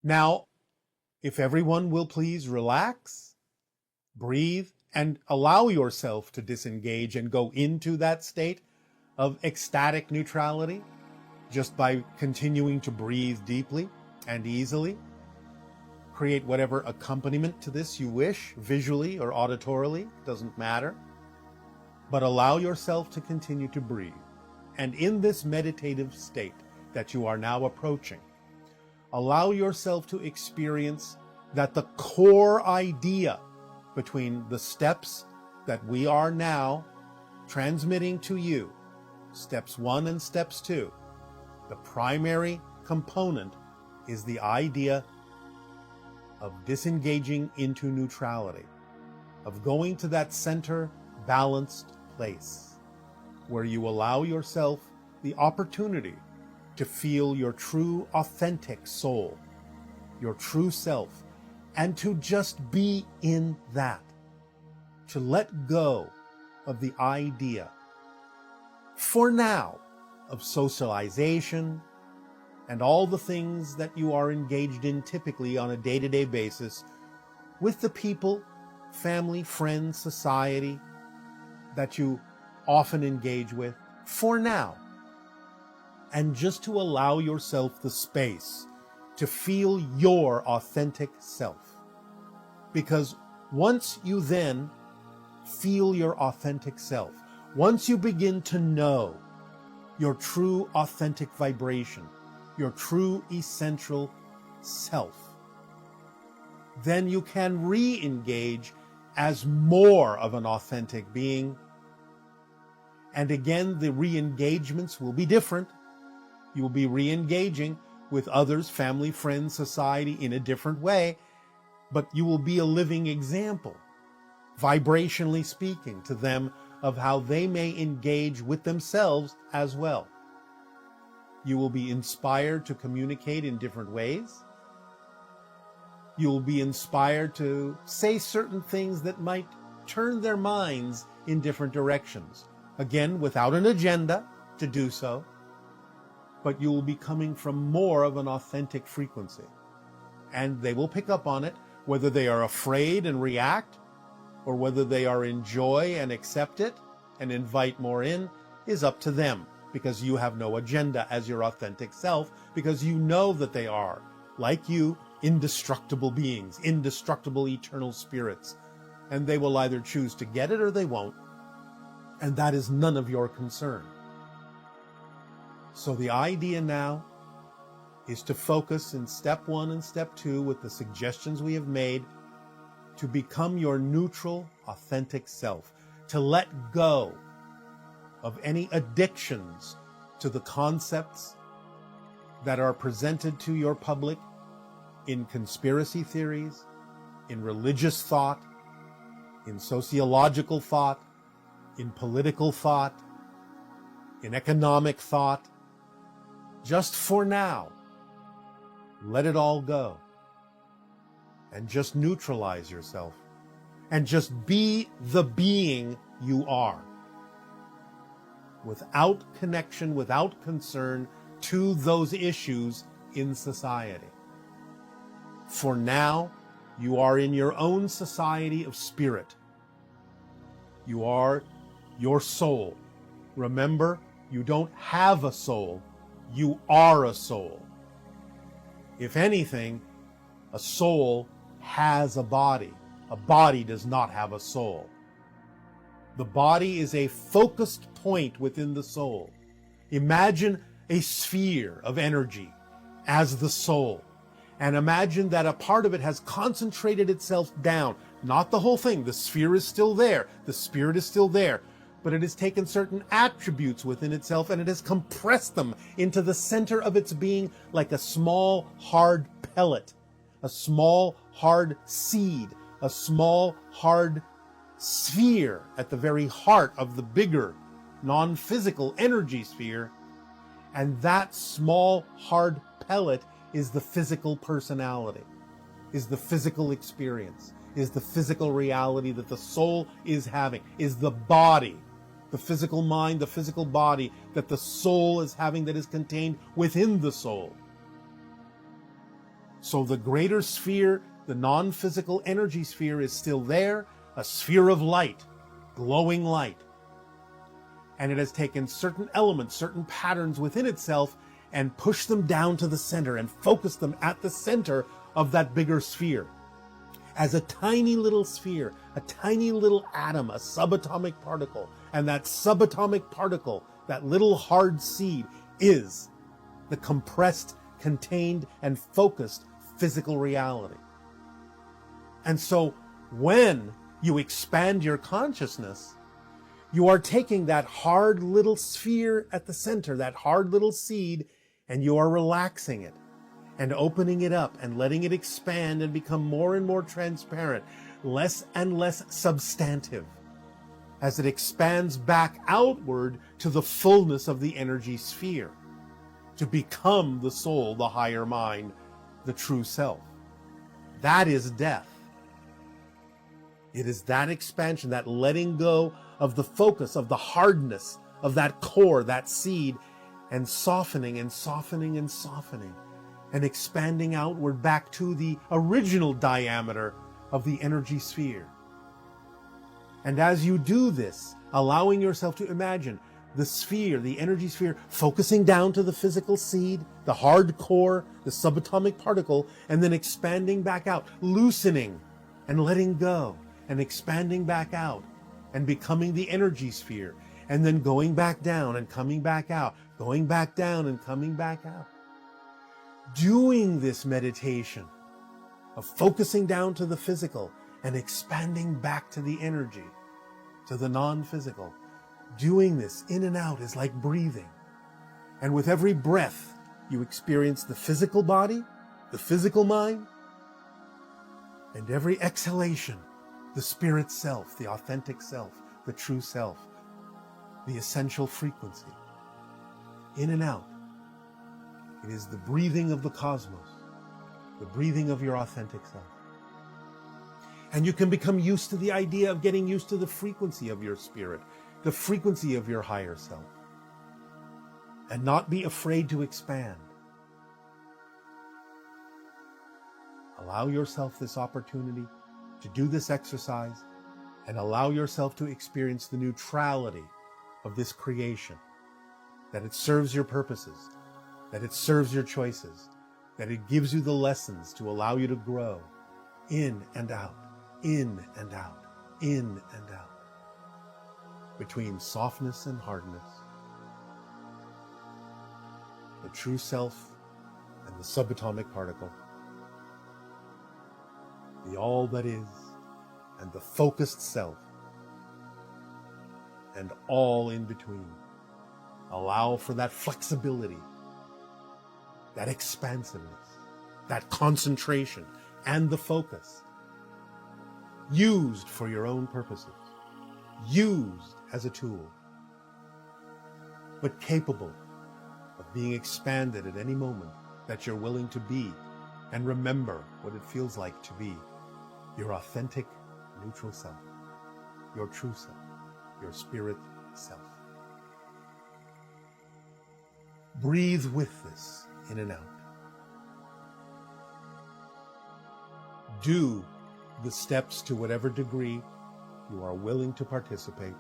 Now, if everyone will please relax, breathe, and allow yourself to disengage and go into that state of ecstatic neutrality just by continuing to breathe deeply and easily. Create whatever accompaniment to this you wish, visually or auditorily, doesn't matter. But allow yourself to continue to breathe. And in this meditative state that you are now approaching, allow yourself to experience that the core idea between the steps that we are now transmitting to you, steps 1 and steps 2, the primary component is the idea of disengaging into neutrality, of going to that center, balanced place where you allow yourself the opportunity to feel your true, authentic soul, your true self, and to just be in that, to let go of the idea, for now, of socialization and all the things that you are engaged in typically on a day-to-day basis with the people, family, friends, society that you often engage with, for now. And just to allow yourself the space to feel your authentic self. Because once you then feel your authentic self, once you begin to know your true authentic vibration, your true essential self, then you can re-engage as more of an authentic being. And again, the re-engagements will be different. You will be re-engaging with others, family, friends, society in a different way, but you will be a living example, vibrationally speaking, to them of how they may engage with themselves as well. You will be inspired to communicate in different ways. You will be inspired to say certain things that might turn their minds in different directions. Again, without an agenda to do so, but you will be coming from more of an authentic frequency. And they will pick up on it, whether they are afraid and react, or whether they are enjoy and accept it and invite more in, is up to them, because you have no agenda as your authentic self, because you know that they are, like you, indestructible beings, indestructible eternal spirits, and they will either choose to get it or they won't, and that is none of your concern. So the idea now is to focus in step 1 and step 2 with the suggestions we have made to become your neutral, authentic self, to let go of any addictions to the concepts that are presented to your public in conspiracy theories, in religious thought, in sociological thought, in political thought, in economic thought. Just for now, let it all go and just neutralize yourself and just be the being you are, without connection, without concern to those issues in society. For now, you are in your own society of spirit. You are your soul. Remember, you don't have a soul. You are a soul. If anything, a soul has a body. A body does not have a soul. The body is a focused point within the soul. Imagine a sphere of energy as the soul. And imagine that a part of it has concentrated itself down. Not the whole thing. The sphere is still there. The spirit is still there. But it has taken certain attributes within itself and it has compressed them into the center of its being like a small, hard pellet, a small, hard seed, a small, hard sphere at the very heart of the bigger, non-physical energy sphere. And that small, hard pellet is the physical personality, is the physical experience, is the physical reality that the soul is having, is the body, the physical mind, the physical body that the soul is having, that is contained within the soul. So the greater sphere, the non-physical energy sphere, is still there, a sphere of light, glowing light. And it has taken certain elements, certain patterns within itself, and pushed them down to the center and focused them at the center of that bigger sphere. As a tiny little sphere, a tiny little atom, a subatomic particle. And that subatomic particle, that little hard seed, is the compressed, contained, and focused physical reality. And so when you expand your consciousness, you are taking that hard little sphere at the center, that hard little seed, and you are relaxing it and opening it up and letting it expand and become more and more transparent, less and less substantive, as it expands back outward to the fullness of the energy sphere, to become the soul, the higher mind, the true self. That is death. It is that expansion, that letting go of the focus, of the hardness of that core, that seed, and softening and softening and softening, and expanding outward back to the original diameter of the energy sphere. And as you do this, allowing yourself to imagine the sphere, the energy sphere, focusing down to the physical seed, the hard core, the subatomic particle, and then expanding back out, loosening and letting go, and expanding back out, and becoming the energy sphere, and then going back down and coming back out, going back down and coming back out. Doing this meditation of focusing down to the physical and expanding back to the energy, to the non-physical, doing this in and out is like breathing. And with every breath, you experience the physical body, the physical mind, and every exhalation, the spirit self, the authentic self, the true self, the essential frequency. In and out. It is the breathing of the cosmos, the breathing of your authentic self. And you can become used to the idea of getting used to the frequency of your spirit, the frequency of your higher self, and not be afraid to expand. Allow yourself this opportunity to do this exercise, and allow yourself to experience the neutrality of this creation, that it serves your purposes, that it serves your choices, that it gives you the lessons to allow you to grow in and out, in and out, in and out, between softness and hardness, the true self and the subatomic particle, the all that is and the focused self, and all in between. Allow for that flexibility, that expansiveness, that concentration, and the focus, used for your own purposes, used as a tool, but capable of being expanded at any moment that you're willing to be, and remember what it feels like to be your authentic, neutral self, your true self, your spirit self. Breathe with this in and out. Do the steps to whatever degree you are willing to participate.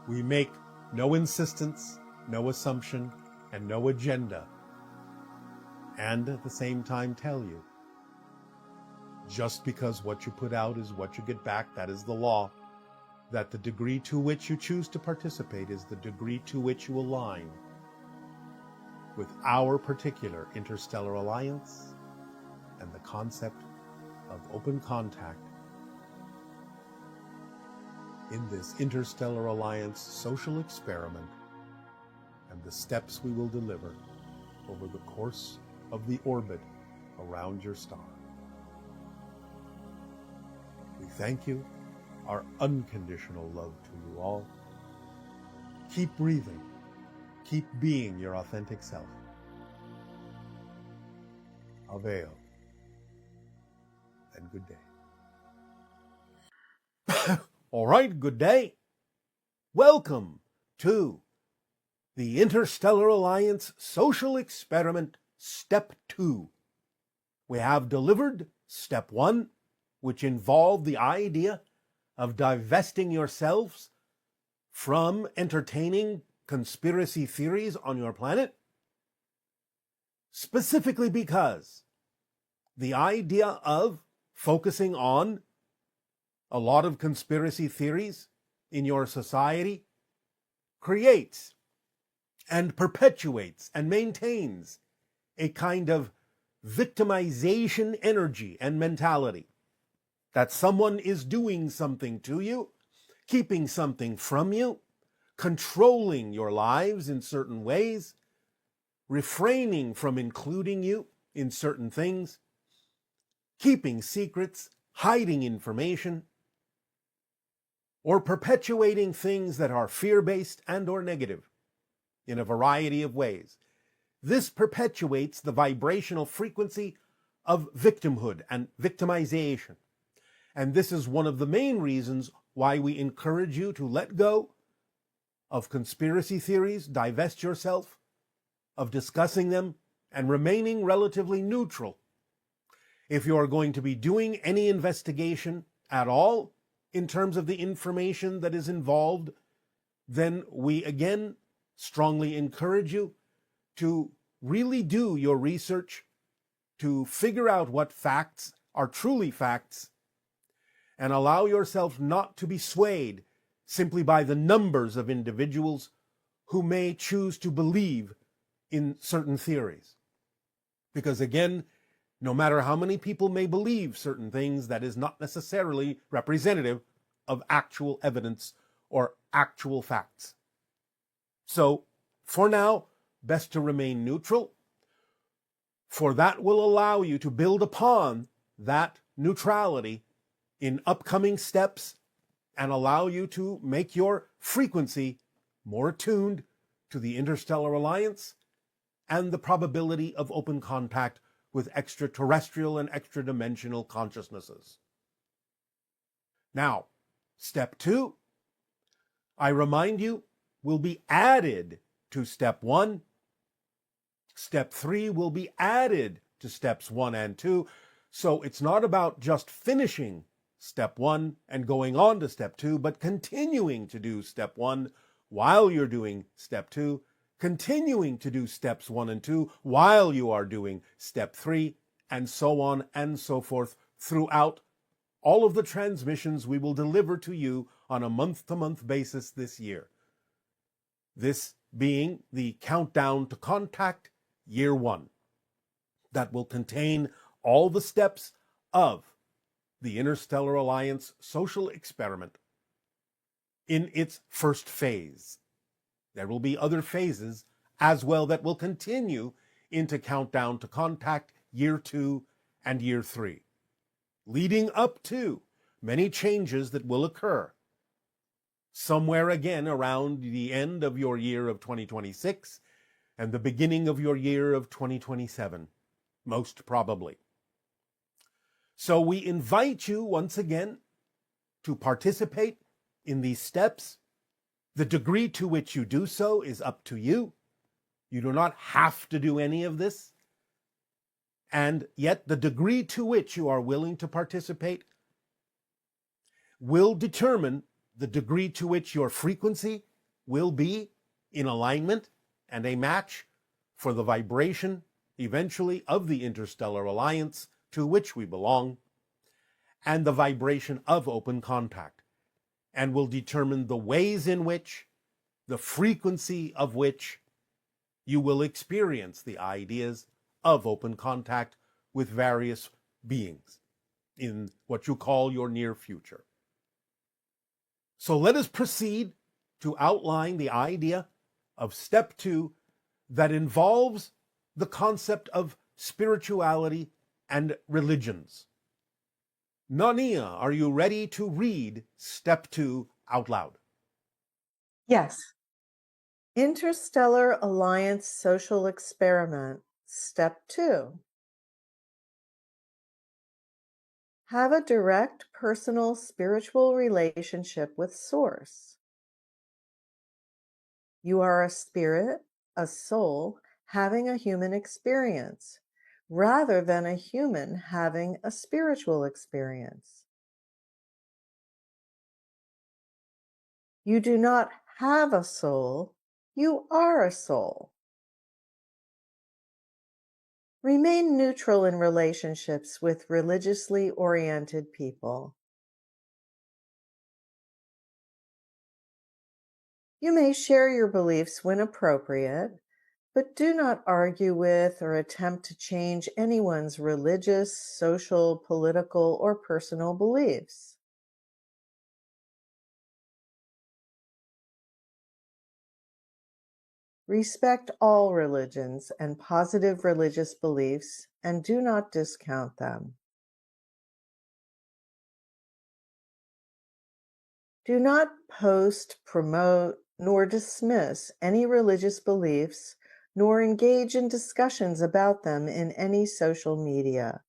We make no insistence, no assumption, and no agenda. And at the same time tell you, just because what you put out is what you get back, that is the law, that the degree to which you choose to participate is the degree to which you align with our particular interstellar alliance and the concept of open contact in this interstellar alliance social experiment and the steps we will deliver over the course of the orbit around your star. We thank you, our unconditional love to you all. Keep breathing. Keep being your authentic self. Aveo. And good day. All right, good day. Welcome to the Interstellar Alliance Social Experiment Step 2, We have delivered step 1, which involved the idea of divesting yourselves from entertaining conspiracy theories on your planet, specifically because the idea of focusing on a lot of conspiracy theories in your society creates and perpetuates and maintains a kind of victimization energy and mentality that someone is doing something to you, keeping something from you, controlling your lives in certain ways, refraining from including you in certain things, keeping secrets, hiding information, or perpetuating things that are fear-based and or negative in a variety of ways. This perpetuates the vibrational frequency of victimhood and victimization. And this is one of the main reasons why we encourage you to let go of conspiracy theories, divest yourself of discussing them, and remaining relatively neutral. If you are going to be doing any investigation at all in terms of the information that is involved, then we again strongly encourage you to really do your research, to figure out what facts are truly facts, and allow yourself not to be swayed simply by the numbers of individuals who may choose to believe in certain theories. Because again, no matter how many people may believe certain things, that is not necessarily representative of actual evidence or actual facts. So, for now, best to remain neutral, for that will allow you to build upon that neutrality in upcoming steps and allow you to make your frequency more attuned to the interstellar alliance and the probability of open contact with extraterrestrial and extra-dimensional consciousnesses. Now, step 2, I remind you, will be added to step 1. Step 3 will be added to steps 1 and 2. So it's not about just finishing step 1 and going on to step 2, but continuing to do step 1 while you're doing step 2, continuing to do steps 1 and 2 while you are doing step 3, and so on and so forth throughout all of the transmissions we will deliver to you on a month-to-month basis this year. This being the Countdown to Contact Year 1, that will contain all the steps of the Interstellar Alliance social experiment in its first phase. There will be other phases as well that will continue into Countdown to Contact Year 2 and Year 3, leading up to many changes that will occur somewhere again around the end of your year of 2026 and the beginning of your year of 2027, most probably. So we invite you once again to participate in these steps. The degree to which you do so is up to you. You do not have to do any of this. And yet the degree to which you are willing to participate will determine the degree to which your frequency will be in alignment and a match for the vibration eventually of the Interstellar Alliance to which we belong, and the vibration of open contact, and will determine the ways in which, the frequency of which, you will experience the ideas of open contact with various beings in what you call your near future. So let us proceed to outline the idea of step 2 that involves the concept of spirituality and religions. Nania, are you ready to read step 2 out loud? Yes. Interstellar Alliance Social Experiment, Step 2. Have a direct personal spiritual relationship with Source. You are a spirit, a soul, having a human experience. rather than a human having a spiritual experience. You do not have a soul, you are a soul. Remain neutral in relationships with religiously oriented people. You may share your beliefs when appropriate, but do not argue with or attempt to change anyone's religious, social, political, or personal beliefs. Respect all religions and positive religious beliefs and do not discount them. Do not post, promote, nor dismiss any religious beliefs, nor engage in discussions about them in any social media.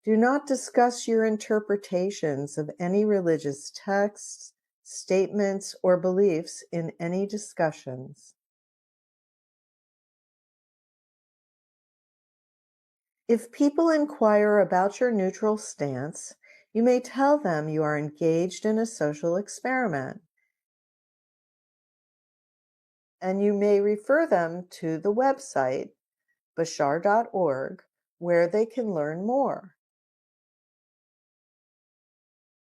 Do not discuss your interpretations of any religious texts, statements, or beliefs in any discussions. If people inquire about your neutral stance, you may tell them you are engaged in a social experiment, and you may refer them to the website, Bashar.org, where they can learn more.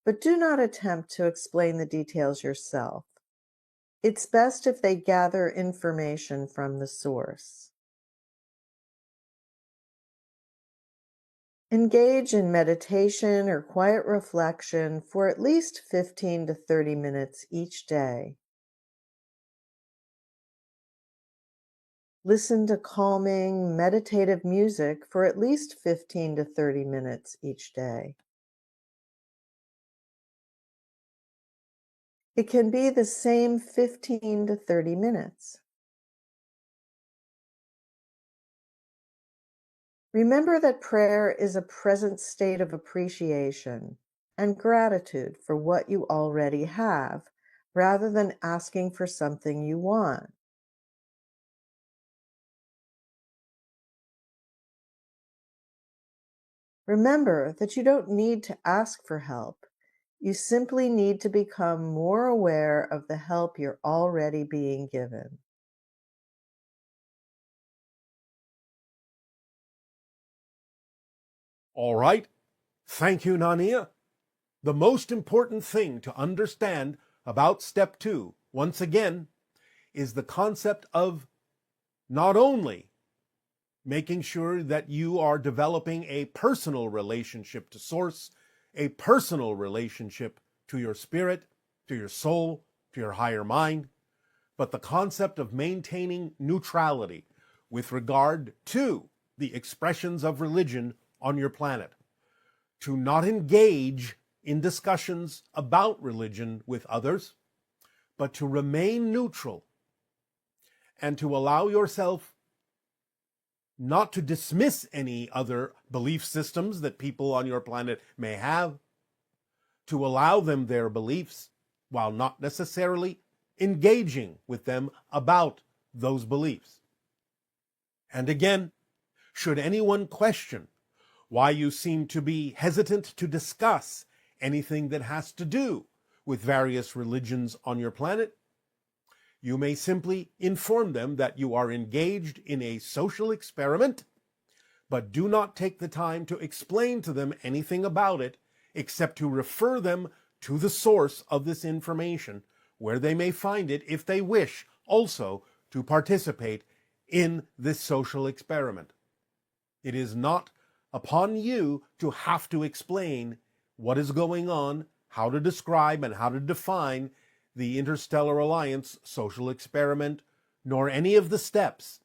But do not attempt to explain the details yourself. It's best if they gather information from the source. Engage in meditation or quiet reflection for at least 15 to 30 minutes each day. Listen to calming, meditative music for at least 15 to 30 minutes each day. It can be the same 15 to 30 minutes. Remember that prayer is a present state of appreciation and gratitude for what you already have, rather than asking for something you want. Remember that you don't need to ask for help. You simply need to become more aware of the help you're already being given. All right. Thank you, Nania. The most important thing to understand about step 2, once again, is the concept of not only making sure that you are developing a personal relationship to Source, a personal relationship to your spirit, to your soul, to your higher mind, but the concept of maintaining neutrality with regard to the expressions of religion on your planet, to not engage in discussions about religion with others, but to remain neutral and to allow yourself not to dismiss any other belief systems that people on your planet may have, to allow them their beliefs while not necessarily engaging with them about those beliefs. And again, should anyone question why you seem to be hesitant to discuss anything that has to do with various religions on your planet, you may simply inform them that you are engaged in a social experiment, but do not take the time to explain to them anything about it except to refer them to the source of this information, where they may find it if they wish also to participate in this social experiment. It is not upon you to have to explain what is going on, how to describe and how to define the Interstellar Alliance social experiment, nor any of the steps.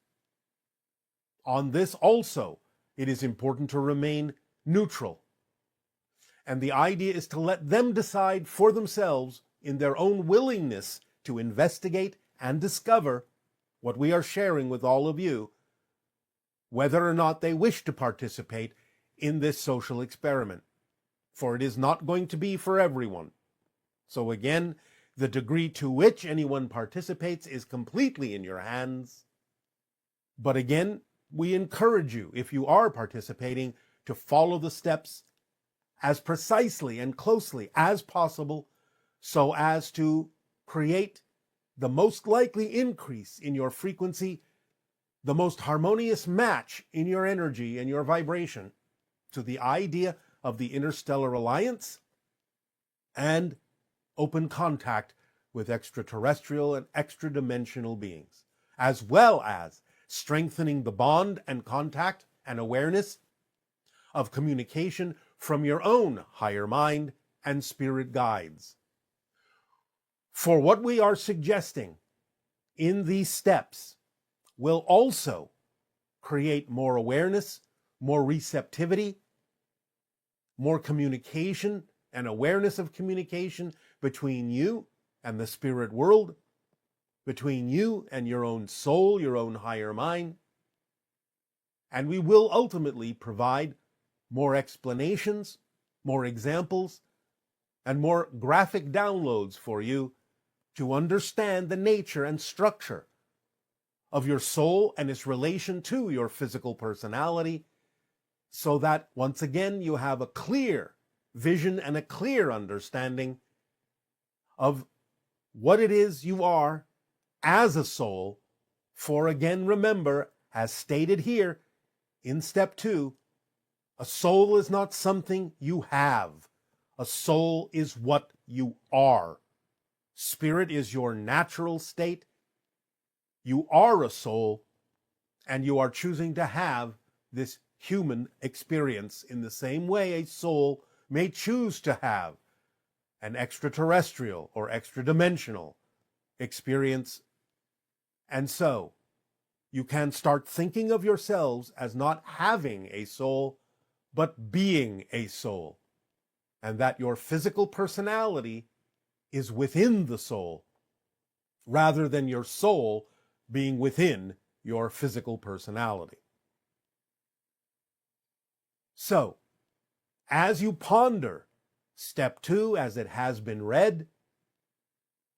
On this also, it is important to remain neutral. And the idea is to let them decide for themselves, in their own willingness to investigate and discover what we are sharing with all of you, whether or not they wish to participate in this social experiment. For it is not going to be for everyone. So again, The degree to which anyone participates is completely in your hands. But again, we encourage you, if you are participating, to follow the steps as precisely and closely as possible so as to create the most likely increase in your frequency, the most harmonious match in your energy and your vibration to the idea of the interstellar alliance and open contact with extraterrestrial and extra-dimensional beings, as well as strengthening the bond and contact and awareness of communication from your own higher mind and spirit guides. For what we are suggesting in these steps will also create more awareness, more receptivity, more communication and awareness of communication between you and the spirit world, between you and your own soul, your own higher mind. And we will ultimately provide more explanations, more examples, and more graphic downloads for you to understand the nature and structure of your soul and its relation to your physical personality, so that once again you have a clear vision and a clear understanding of what it is you are as a soul. For again, remember, as stated here in step 2, a soul is not something you have. A soul is what you are. Spirit is your natural state. You are a soul, and you are choosing to have this human experience in the same way a soul may choose to have an extraterrestrial or extra-dimensional experience. And so you can start thinking of yourselves as not having a soul, but being a soul, and that your physical personality is within the soul, rather than your soul being within your physical personality. So, as you ponder step 2 as it has been read,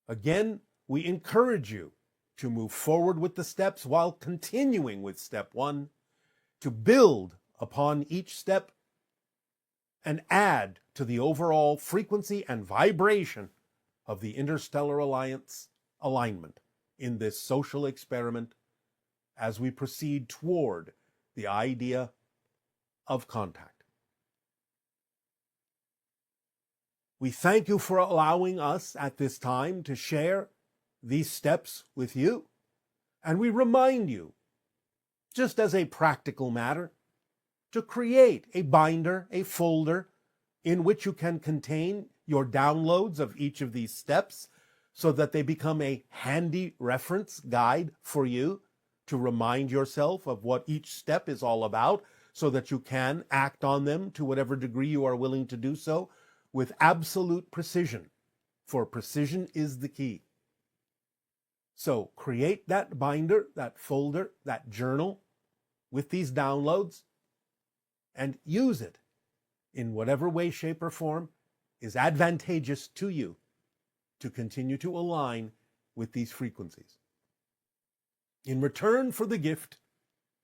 again, we encourage you to move forward with the steps while continuing with step 1, to build upon each step and add to the overall frequency and vibration of the interstellar alliance alignment in this social experiment as we proceed toward the idea of contact. We thank you for allowing us at this time to share these steps with you, and we remind you, just as a practical matter, to create a binder, a folder, in which you can contain your downloads of each of these steps so that they become a handy reference guide for you to remind yourself of what each step is all about, so that you can act on them to whatever degree you are willing to do so with absolute precision, for precision is the key. So create that binder, that folder, that journal with these downloads, and use it in whatever way, shape, or form is advantageous to you to continue to align with these frequencies. In return for the gift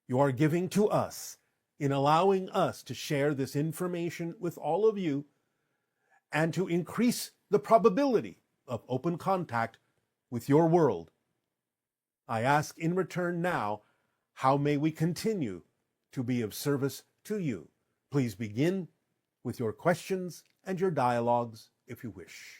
you are giving to us in allowing us to share this information with all of you and to increase the probability of open contact with your world, I ask in return now, how may we continue to be of service to you? Please begin with your questions and your dialogues if you wish.